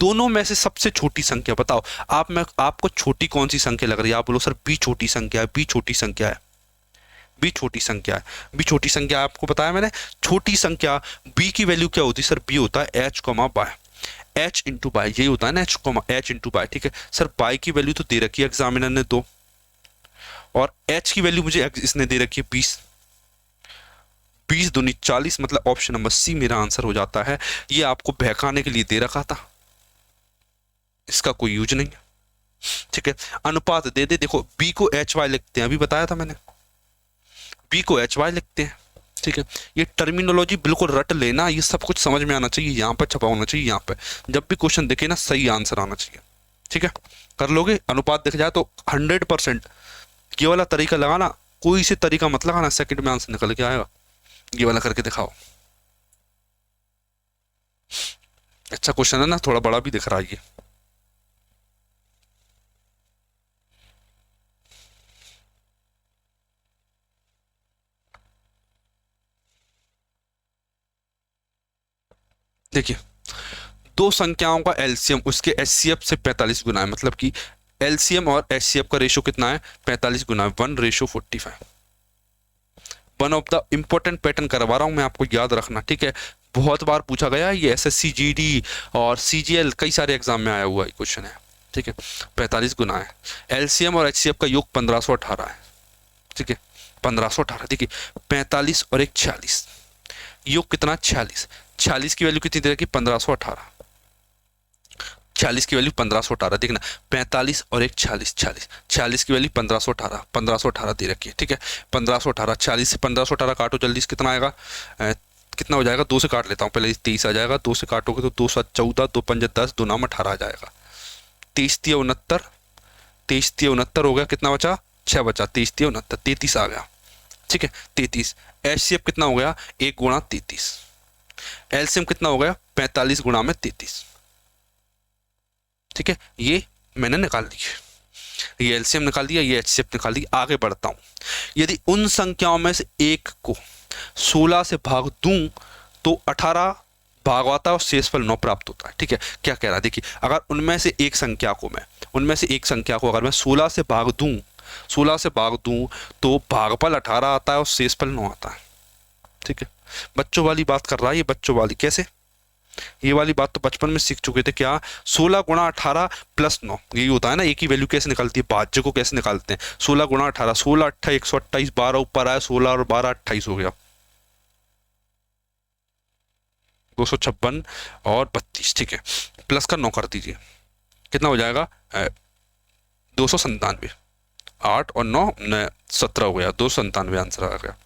Speaker 1: दोनों में से सबसे छोटी संख्या बताओ आप, में आपको छोटी कौन सी संख्या लग रही है? आप बोलो सर B छोटी संख्या है, B छोटी संख्या है, B छोटी संख्या है, B छोटी संख्या है। आपको बताया मैंने, छोटी संख्या B की वैल्यू क्या होती है सर? B होता है H, Y, H into by, यही होता है ना H इंटू बाई। ठीक है सर, बाई की वैल्यू तो दे रखी है एग्जामिनर ने 2, और H की वैल्यू मुझे इसने दे रखी है 20। 20 दूनी 40, मतलब ऑप्शन नंबर सी मेरा आंसर हो जाता है। ये आपको बहकाने के लिए दे रखा था, इसका कोई यूज नहीं है। ठीक है, अनुपात दे दे, देखो B को HY लिखते हैं, अभी बताया था मैंने, B को HY लिखते हैं। ठीक है, ये टर्मिनोलॉजी बिल्कुल रट लेना, ये सब कुछ समझ में आना चाहिए, यहाँ पर छपा होना चाहिए, यहाँ पे जब भी क्वेश्चन दिखे ना सही आंसर आना चाहिए। ठीक है, कर लोगे? अनुपात दिख जाए तो 100% ये वाला तरीका लगाना, कोई से तरीका मत लगाना, सेकंड में आंसर निकल के आएगा। ये वाला करके दिखाओ। अच्छा क्वेश्चन है ना, थोड़ा बड़ा भी दिख रहा है ये। देखिए, दो संख्याओं का एलसीएम उसके एचसीएफ से 45 गुना है, मतलब कि एलसीएम और एचसीएफ का रेशो कितना है? 45 गुना, 1:45। One of the important pattern करवा रहा हूं मैं, आपको याद रखना। ठीक है, बहुत बार पूछा गया, ये एसएससी जीडी और सीजीएल कई सारे एग्जाम में आया हुआ क्वेश्चन है। ठीक है, 45 गुना है, एलसीएम और एचसीएफ का योग 1518 है। ठीक है, 1518। देखिए 45 और एक 46, योग कितना? 46। 46 की वैल्यू कितनी दे रखी? 1518। 46 की वैल्यू 1518, देखना 45 और एक 46, 46 की वैल्यू 1518, 1518 दे रखी है। ठीक है, 1518, 46 से 1518 काटो जल्दी से, कितना आएगा? कितना हो जाएगा? 2 से काट लेता हूँ पहले, 23 आ जाएगा। 2 से काटोगे तो 2 7 14, 2 5 10, 2 9 18 आ जाएगा। 23 3 69, 23 3 69 हो गया, कितना बचा? 6 बचा, 23 3 69, 33 आ गया। ठीक है, 33। एचसीएफ कितना हो गया? 1 गुणा 33। एलसीएम कितना हो गया? 45 गुणा में 33। ठीक है, ये मैंने निकाल ली, ये एलसीएम निकाल दिया, ये एचसीएफ निकाल दिया। आगे बढ़ता हूं, यदि उन संख्याओं में से एक को 16 से भाग दूं तो 18 भागवाता है और शेषफल 9 प्राप्त होता है। ठीक है, क्या कह रहा है? देखिए, अगर उनमें से एक संख्या को अगर मैं 16 से भाग दूं, 16 से भाग दूं तो भागफल 18 आता है और शेषफल 9 आता है। ठीक है, बच्चों वाली बात कर रहा है ये, बच्चों वाली। कैसे? ये वाली बात तो बचपन में सीख चुके थे। क्या? 16 गुणा 18 प्लस 9, यही होता है ना। एक ही वैल्यू कैसे निकलती है? भाज्य को कैसे निकालते हैं? 16 गुणा 18, 16 8 128, 12 ऊपर आया 16 और 12 28 हो गया, 256 और 32। ठीक है, प्लस का 9 कर दीजिए, कितना हो जाएगा? 297। 8 और 9 17 हो गया, 297 आंसर आ गया।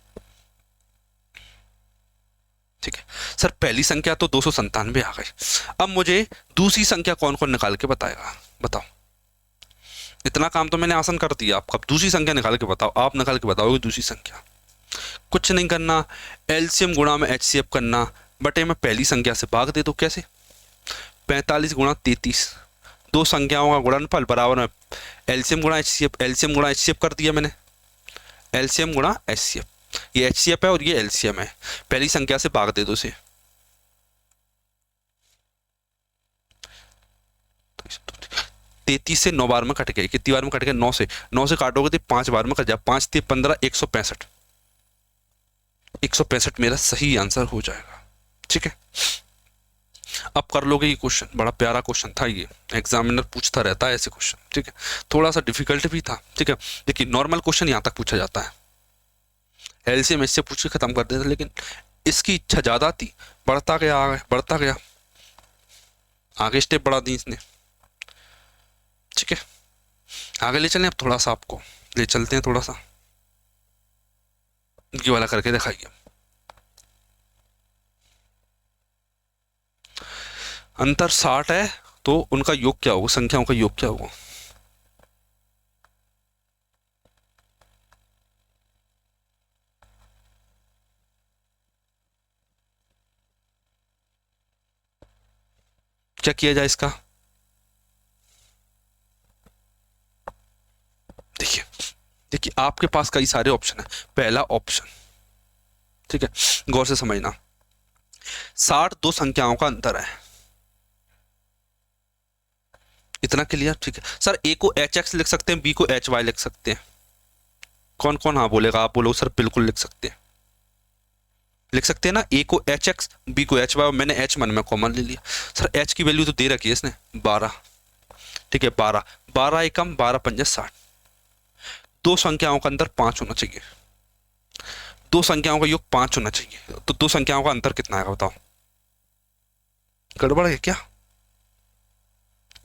Speaker 1: ठीक है सर, पहली संख्या तो 297 आ गई। अब मुझे दूसरी संख्या कौन कौन निकाल के बताएगा? बताओ, इतना काम तो मैंने आसान कर दिया आपका। दूसरी संख्या निकाल के बताओ, आप निकाल के बताओगे दूसरी संख्या। कुछ नहीं करना, एलसीएम गुणा में एचसीएफ करना, बटे में पहली संख्या से भाग दे दो। कैसे? 45 गुणा 33, दो संख्याओं का गुणनफल बराबर में एलसीएम गुणा एचसीएफ। एलसीएम गुणा एचसीएफ कर दिया मैंने, एलसीएम गुणा एचसीएफ, ये एचसीएफ है और ये एलसीएम है। पहली संख्या से भाग दे दो से, 33 से 9 बार में कट गया। कितनी बार में कट गया? 9 से। 9 से काटोगे तो 5 बार में कट जाए, 5 3 15, 165। 165 मेरा सही आंसर हो जाएगा। ठीक है, अब कर लोगे ये क्वेश्चन, बड़ा प्यारा क्वेश्चन था ये, एग्जामिनर पूछता रहता है ऐसे क्वेश्चन। ठीक है, थोड़ा सा डिफिकल्ट भी था। ठीक है, देखिए नॉर्मल क्वेश्चन यहाँ तक पूछा जाता है, एलसीएम इससे पूछ के खत्म कर देता, लेकिन इसकी इच्छा ज्यादा थी, बढ़ता गया, आगे स्टेप बढ़ा दी इसने। ठीक है, आगे ले चलें अब, थोड़ा सा आपको ले चलते हैं, थोड़ा सा ये वाला करके दिखाइए। अंतर 60 है तो उनका योग क्या होगा, संख्याओं का योग क्या होगा? क्या किया जाए इसका? देखिए, देखिए आपके पास कई सारे ऑप्शन है। पहला ऑप्शन, ठीक है, गौर से समझना, 60 दो संख्याओं का अंतर है, इतना क्लियर? ठीक है सर, ए को एच एक्स लिख सकते हैं, बी को एच वाई लिख सकते हैं। कौन कौन हाँ बोलेगा? आप बोलो सर बिल्कुल लिख सकते हैं, लिख सकते हैं ना, ए को एच एक्स, बी को एच वाई, मैंने एच मन में कॉमन ले लिया। सर एच की वैल्यू तो दे रखी है इसने 12, ठीक है, 12, 12 एकम 12 पंजे 60, दो संख्याओं का अंतर 5 होना चाहिए, दो संख्याओं का योग 5 होना चाहिए, तो दो संख्याओं का अंतर कितना आएगा बताओ? गड़बड़ है क्या?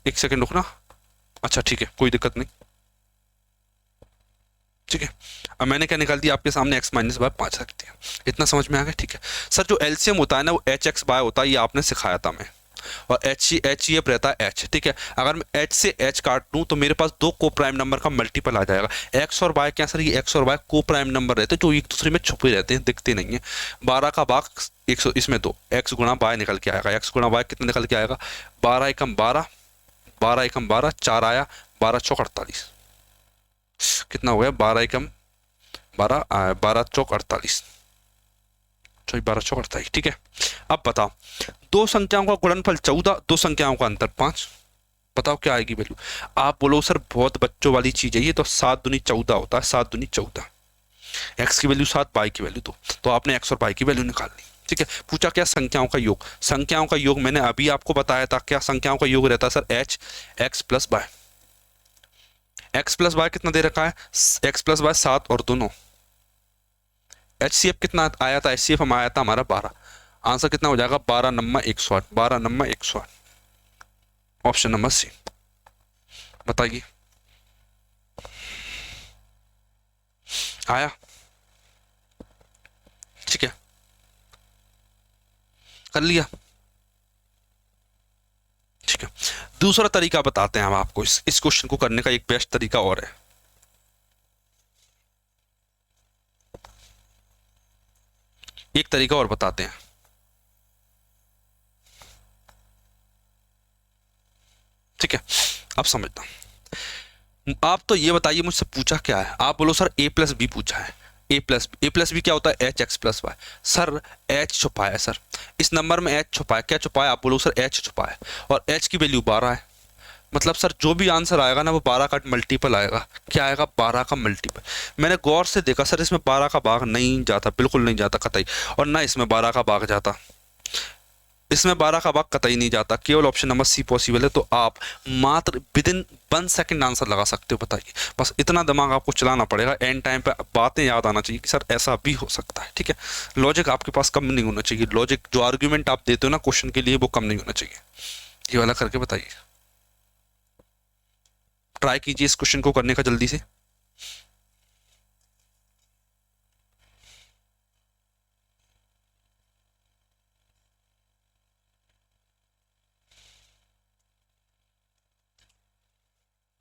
Speaker 1: एक सेकंड रुकना। अच्छा ठीक है, कोई दिक्कत नहीं, ठीक है। अब मैंने क्या निकाल दिया आपके सामने, x माइनस बाय 5 रख दिया, इतना समझ में आ गया? ठीक है सर, जो एलसीएम होता है ना वो एच एक्स बाय होता है, ये आपने सिखाया था मैं, और एच ये रहता है एच, ठीक है। अगर मैं एच से एच काट दूं तो मेरे पास दो को प्राइम नंबर का मल्टीपल आ जाएगा। एक्स और वाई क्या सर? ये एक्स और वाई को प्राइम नंबर रहते हैं जो एक दूसरे में छुपे रहते हैं, दिखते नहीं है। 12 का भाग 100, इसमें दो एक्स गुणा वाई निकल के आएगा, एक्स गुणा वाई कितना निकल के आएगा? 12 एकम 12, 12 एकम 12, 4 आया, 12 चौक 48, कितना हो गया? 12 एकम 12, 12 चौक 48, 12 चौक 48, ठीक है। अब बताओ, दो संख्याओं का गुणनफल 14, दो संख्याओं का अंतर 5, बताओ क्या आएगी वैल्यू? आप बोलो सर बहुत बच्चों वाली चीज है ये, तो 7 दूनी 14 होता है, 7 दूनी 14, एक्स की वैल्यू 7, वाई की वैल्यू 2, तो आपने एक्स और वाई की वैल्यू निकाल ली, ठीक है। पूछा क्या? संख्याओं का योग, संख्याओं का योग मैंने अभी आपको बताया था, क्या संख्याओं का योग रहता है sir? H X plus Y, X plus Y कितना दे रखा है? एक्स प्लस वाई 7 और 2 9, एचसीएफ कितना आया था? एचसीएफ हम आया था हमारा 12, आंसर कितना हो जाएगा? 12 नम्मा 108, 12 नम्मा 108, ऑप्शन नंबर सी। बताइए आया? ठीक है, कर लिया, ठीक है। दूसरा तरीका बताते हैं हम आपको, इस क्वेश्चन को करने का एक बेस्ट तरीका और है। एक तरीका और बताते हैं, ठीक है। अब समझना, आप तो ये बताइए मुझसे पूछा क्या है? आप बोलो सर a प्लस बी पूछा है, ए प्लस बी क्या होता है? H X plus Y. Sir H छुपा है सर, इस नंबर में एच छुपा है, क्या छुपा है? आप बोलो सर एच छुपा है, और एच की वैल्यू 12 है, मतलब सर जो भी आंसर आएगा ना वो 12 का मल्टीपल आएगा। क्या आएगा? 12 का मल्टीपल। मैंने गौर से देखा सर, इसमें 12 का भाग नहीं जाता, बिल्कुल नहीं जाता कतई, और ना इसमें 12 का भाग जाता, इसमें 12 का भाग कतई नहीं जाता, केवल ऑप्शन नंबर सी पॉसिबल है। तो आप मात्र विद इन 1 सेकंड आंसर लगा सकते हो, बताइए। बस इतना दिमाग आपको चलाना पड़ेगा, एंड टाइम पे बातें याद आना चाहिए कि सर ऐसा भी हो सकता है, ठीक है। लॉजिक आपके पास कम नहीं होना चाहिए, लॉजिक जो आर्ग्यूमेंट आप देते हो ना क्वेश्चन के लिए वो कम नहीं होना चाहिए। ये वाला करके बताइए, ट्राई कीजिए इस क्वेश्चन को करने का जल्दी से।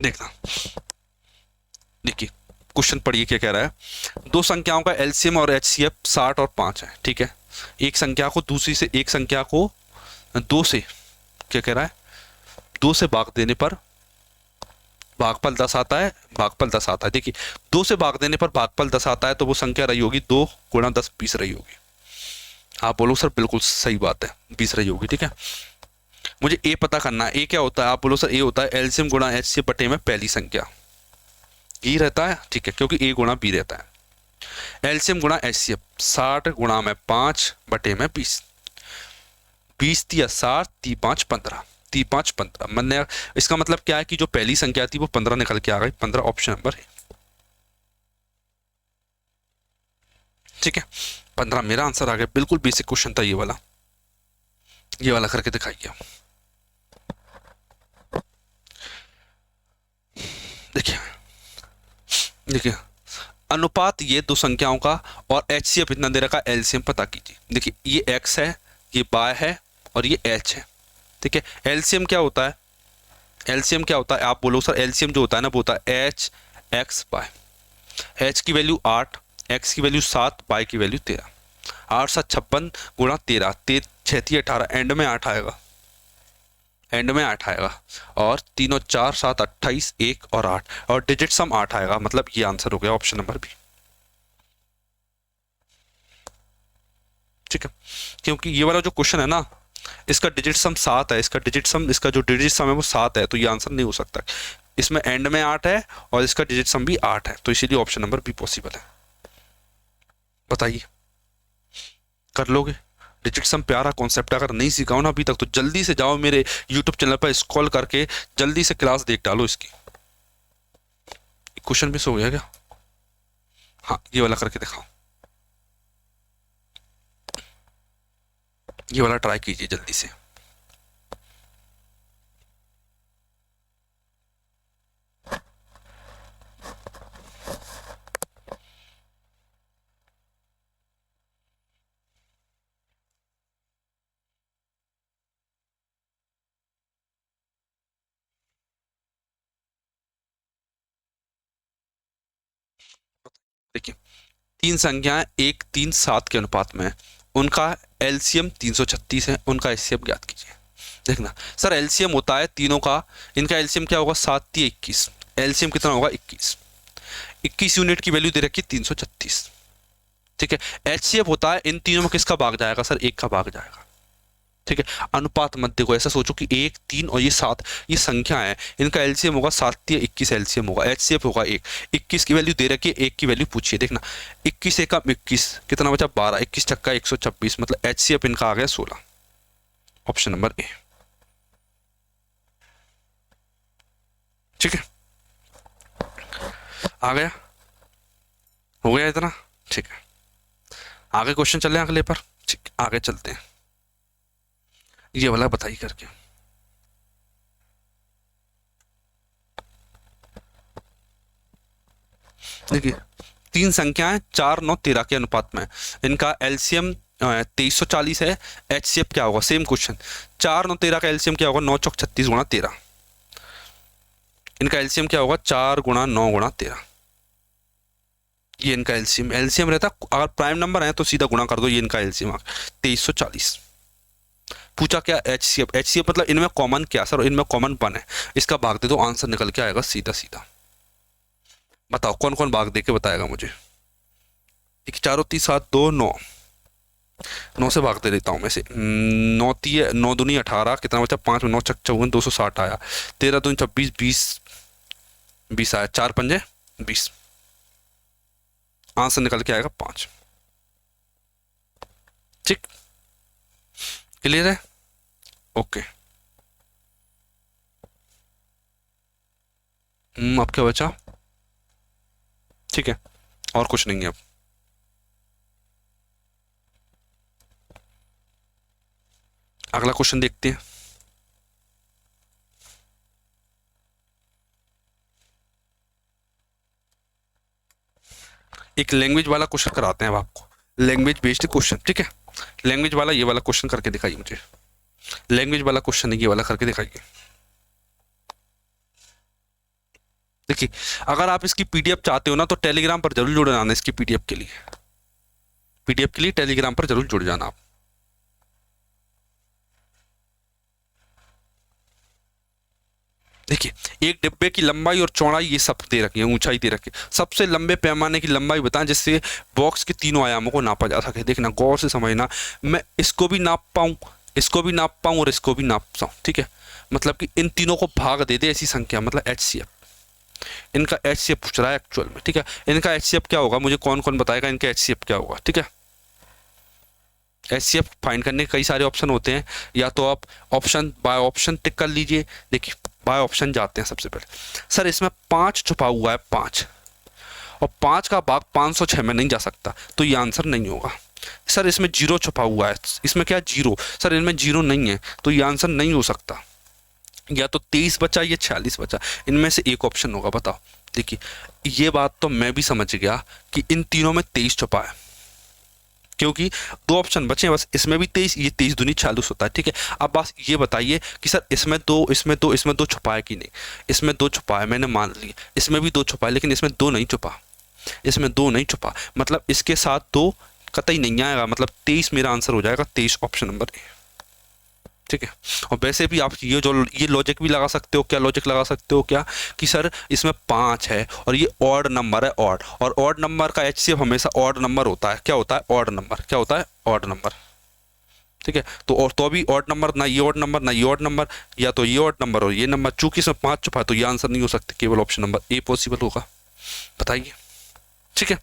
Speaker 1: देखना, देखिए क्वेश्चन पढ़िए क्या कह रहा है। दो संख्याओं का एलसीएम और एचसीएफ 60 और 5 है, ठीक है। एक संख्या को दूसरी से, एक संख्या को दो से, क्या कह रहा है? 2 से भाग देने पर भागफल 10 आता है, भागफल 10 आता है। देखिए 2 से भाग देने पर भागफल 10 आता है, तो वो संख्या रही होगी 2 गुणा 10 20 रही होगी। आप बोलो सर बिल्कुल सही बात है, 20 रही होगी, ठीक है। मुझे ए पता करना है, ए क्या होता है? आप बोलो सर ए होता है एलसीएम गुणा एचसीएफ बटे में पहली संख्या, ई रहता है, ठीक है, क्योंकि ए गुणा बी रहता है। एलसीएम गुणा एचसीएफ 60 गुणा में 5 बटे में 20, 20 तिया 60, 3 5 15, 3 5 15, मैंने इसका मतलब क्या है कि जो पहली संख्या थी वो 15 निकल के आ गई, 15 ऑप्शन नंबर है, ठीक है। 15 मेरा आंसर आ गया, बिल्कुल बेसिक क्वेश्चन था ये वाला, ये वाला करके दिखाइए। देखिए देखिए अनुपात ये दो संख्याओं का, और एचसीएफ इतना दे रखा है, एलसीएम पता कीजिए। देखिए ये एक्स है, ये बाय है, और ये एच है। ठीक है, एलसीएम क्या होता है? एलसीएम क्या होता है? आप बोलो सर, एलसीएम जो होता है ना वो होता है एच एक्स बाय। एच की वैल्यू 8, एक्स की वैल्यू 7, बाय की वैल्यू 13। 8 7 56 गुणा 13, 6 18, एंड में 8 आएगा, एंड में 8 आएगा, और 3 और 4 7 28, 1 और 8, और डिजिट सम 8 आएगा। मतलब ये आंसर हो गया ऑप्शन नंबर बी। ठीक है, क्योंकि ये वाला जो क्वेश्चन है ना, इसका डिजिट सम 7 है, इसका डिजिट सम, इसका जो डिजिट सम है वो 7 है, तो ये आंसर नहीं हो सकता। इसमें एंड में 8 है और इसका डिजिट सम भी 8 है, तो इसीलिए ऑप्शन नंबर बी पॉसिबल है। बताइए, कर लोगे? डिजिट सम प्यारा कॉन्सेप्ट है, अगर नहीं सीखा हो ना अभी तक तो जल्दी से जाओ मेरे यूट्यूब चैनल पर स्क्रॉल करके जल्दी से क्लास देख डालो इसकी। क्वेश्चन मिस हो गया क्या? हाँ, ये वाला करके दिखाओ, ये वाला ट्राई कीजिए जल्दी से। देखिए, तीन संख्याएं 1 3 7 के अनुपात में है, उनका एलसीएम 336 है, उनका एचसीएफ ज्ञात कीजिए। देखना सर, एलसीएम होता है तीनों का, इनका एलसीएम क्या होगा? 7 3 21, एलसीएम कितना होगा? 21। 21 यूनिट की वैल्यू दे रखी 336। ठीक है, एचसीएफ होता है इन तीनों में किसका भाग जाएगा? सर 1 का भाग जाएगा। ठीक है, अनुपात मध्य को ऐसा सोचो कि 1 3 और ये 7, ये संख्या है, इनका एलसीएम होगा 7 3 21, एलसीएम होगा, एचसीएफ होगा 1। 21 की वैल्यू दे रखी है, 1 की वैल्यू पूछिए। देखना 21 1 21, कितना बचा? 12, 21 छक्का 126, मतलब एचसीएफ इनका आ गया 16। Option number A. ठीक है, आ गया, हो गया इतना? ठीक है, आगे क्वेश्चन चले अगले पर। ठीक, आगे चलते हैं, ये वाला बताइए करके। देखिए, तीन संख्याएं 4 9 13 के अनुपात में, इनका एलसीएम 2340 है, एचसीएफ क्या होगा? सेम क्वेश्चन, 4 9 13 का एलसीएम क्या होगा? 9 चौक 36 गुणा 13। इनका एलसीएम क्या होगा? 4 गुणा 9 गुणा 13। ये इनका एलसीएम, एलसीएम रहता, अगर प्राइम नंबर है तो सीधा गुणा कर दो, ये इनका एलसीएम 2340। पूछा क्या? एचसीएफ। एचसीएफ मतलब इनमें कॉमन क्या? सर इनमें कॉमन 1 है, इसका भाग दे दो, आंसर निकल के आएगा सीधा सीधा। बताओ कौन कौन भाग दे के बताएगा मुझे? 4 3 7 2 9, 9 से भाग दे देता हूँ मैं से। 9 3 9 दूनी 18, कितना बचा? 5 में 9 चक 54, 260 आया। 13 दूनी 26, 20 आया, 4 पंजे 20, आंसर निकल के आएगा 5। ठीक, क्लियर है? ओके। अब क्या बचा? ठीक है, और कुछ नहीं है अब। अगला क्वेश्चन देखते हैं। एक लैंग्वेज वाला क्वेश्चन कराते हैं अब आपको, लैंग्वेज बेस्ड क्वेश्चन। ठीक है, लैंग्वेज वाला ये वाला क्वेश्चन करके दिखाइए मुझे, लैंग्वेज वाला क्वेश्चन है ये वाला, करके दिखाइए। देखिए, अगर आप इसकी पीडीएफ चाहते हो ना तो टेलीग्राम पर जरूर जुड़ जाना, इसकी पीडीएफ के लिए, पीडीएफ के लिए टेलीग्राम पर जरूर जुड़ जाना आप। देखिए, एक डिब्बे की लंबाई और चौड़ाई ये सब दे रखी है, ऊंचाई दे रखी है, सबसे लंबे पैमाने की लंबाई बताएं जिससे बॉक्स के तीनों आयामों को नापा जा सके। देखना गौर से समझना, मैं इसको भी नाप पाऊं, इसको भी नाप पाऊं और इसको भी नाप पाऊं। ठीक है, मतलब कि इन तीनों को भाग दे दे ऐसी संख्या, मतलब एचसीएफ। इनका एचसीएफ पूछ रहा है एक्चुअल में। ठीक है, इनका एचसीएफ क्या होगा? मुझे कौन कौन बताएगा इनका एचसीएफ क्या होगा? ठीक है, एचसीएफ फाइंड करने के कई सारे ऑप्शन होते हैं, या तो आप ऑप्शन बाय ऑप्शन टिक कर लीजिए। देखिए, बाय ऑप्शन जाते हैं सबसे पहले। सर इसमें 5 छुपा हुआ है, 5, और 5 का भाग 506 में नहीं जा सकता, तो ये आंसर नहीं होगा। सर इसमें 0 छुपा हुआ है, इसमें क्या 0? सर इनमें 0 नहीं है, तो ये आंसर नहीं हो सकता, या तो 23 बचा या 46 बचा, इनमें से एक ऑप्शन होगा, बताओ। देखिए ये बात तो मैं भी समझ गया कि इन तीनों में 23 छुपा है, क्योंकि दो ऑप्शन बचे हैं बस, इसमें भी 23, ये 23 दूनी 40 होता है, ठीक है। अब बस ये बताइए कि सर इसमें दो, इसमें दो छुपा है कि नहीं। इसमें दो छुपा है, मैंने मान लिया। इसमें भी दो छुपा है, लेकिन इसमें दो नहीं छुपा, इसमें दो नहीं छुपा, मतलब इसके साथ दो कतई नहीं आएगा, मतलब 23 मेरा आंसर हो जाएगा, 23 ऑप्शन नंबर ए, ठीक है। और वैसे भी आप ये लॉजिक भी लगा सकते हो, क्या लॉजिक लगा सकते हो क्या, कि सर इसमें 5 है और ये ऑड नंबर है, ऑड, और ऑड नंबर का एचसीएफ हमेशा ऑड नंबर होता है, क्या होता है, ऑड नंबर, क्या होता है, ऑड नंबर, ठीक है। तो और तो भी ऑड नंबर, ना ये ऑड नंबर ना ये ऑड नंबर, या तो ये ऑड नंबर और ये नंबर, चूंकि इसमें 5 छुपा है तो ये आंसर नहीं हो सकता, केवल ऑप्शन नंबर ए पॉसिबल होगा, बताइए, ठीक है।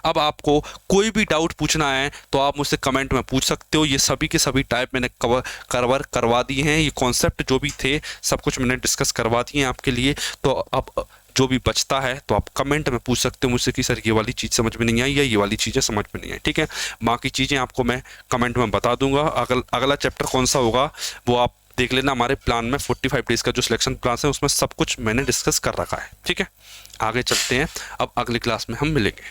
Speaker 1: अब आपको कोई भी डाउट पूछना है तो आप मुझसे कमेंट में पूछ सकते हो, ये सभी के सभी टाइप मैंने कवर करवा दिए हैं, ये कॉन्सेप्ट जो भी थे सब कुछ मैंने डिस्कस करवा दिए हैं आपके लिए। तो अब जो भी बचता है तो आप कमेंट में पूछ सकते हो मुझसे कि सर ये वाली चीज़ समझ में नहीं आई या ये वाली चीज़ें समझ में नहीं आई, ठीक है। बाकी चीज़ें आपको मैं कमेंट में बता दूंगा। अगला चैप्टर कौन सा होगा वो आप देख लेना, हमारे प्लान में 45 डेज का जो सिलेक्शन प्लान है उसमें सब कुछ मैंने डिस्कस कर रखा है, ठीक है। आगे चलते हैं, अब अगली क्लास में हम मिलेंगे।